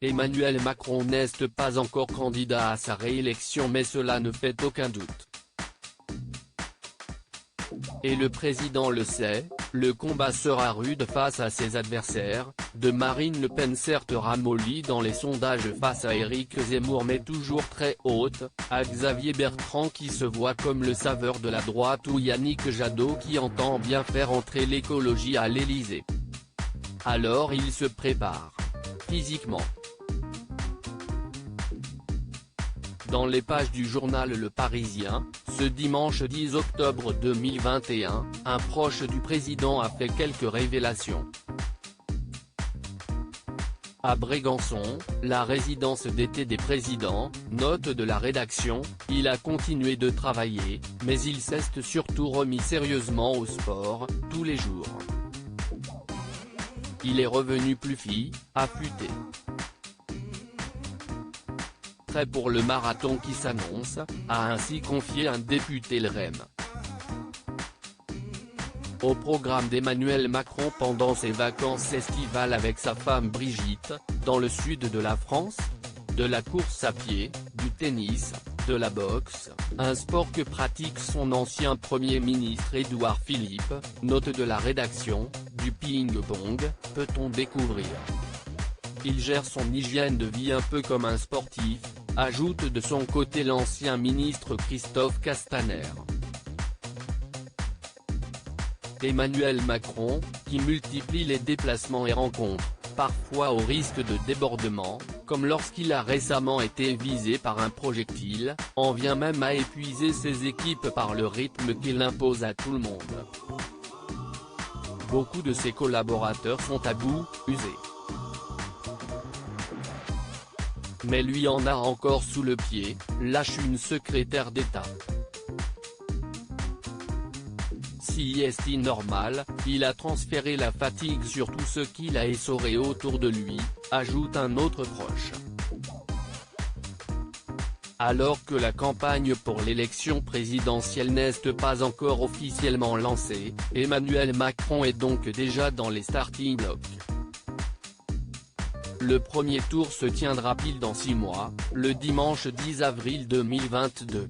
Emmanuel Macron n'est pas encore candidat à sa réélection, mais cela ne fait aucun doute. Et le président le sait, le combat sera rude face à ses adversaires, de Marine Le Pen certes ramollie dans les sondages face à Éric Zemmour mais toujours très haute, à Xavier Bertrand qui se voit comme le sauveur de la droite ou Yannick Jadot qui entend bien faire entrer l'écologie à l'Élysée. Alors il se prépare. Physiquement. Dans les pages du journal Le Parisien, ce dimanche 10 octobre 2021, un proche du président a fait quelques révélations. À Brégançon, la résidence d'été des présidents, note de la rédaction, il a continué de travailler, mais il s'est surtout remis sérieusement au sport, tous les jours. Il est revenu plus affûté. Prêt pour le marathon qui s'annonce, a ainsi confié un député LREM. Au programme d'Emmanuel Macron pendant ses vacances estivales avec sa femme Brigitte, dans le sud de la France, de la course à pied, du tennis, de la boxe, un sport que pratique son ancien Premier ministre Édouard Philippe, note de la rédaction, du ping-pong, peut-on découvrir. Il gère son hygiène de vie un peu comme un sportif, ajoute de son côté l'ancien ministre Christophe Castaner. Emmanuel Macron, qui multiplie les déplacements et rencontres, parfois au risque de débordement, comme lorsqu'il a récemment été visé par un projectile, en vient même à épuiser ses équipes par le rythme qu'il impose à tout le monde. Beaucoup de ses collaborateurs sont à bout, usés. Mais lui en a encore sous le pied, lâche une secrétaire d'État. Si est normal, il a transféré la fatigue sur tout ce qu'il a essoré autour de lui, ajoute un autre proche. Alors que la campagne pour l'élection présidentielle n'est pas encore officiellement lancée, Emmanuel Macron est donc déjà dans les starting blocks. Le premier tour se tiendra pile dans 6 mois, le dimanche 10 avril 2022.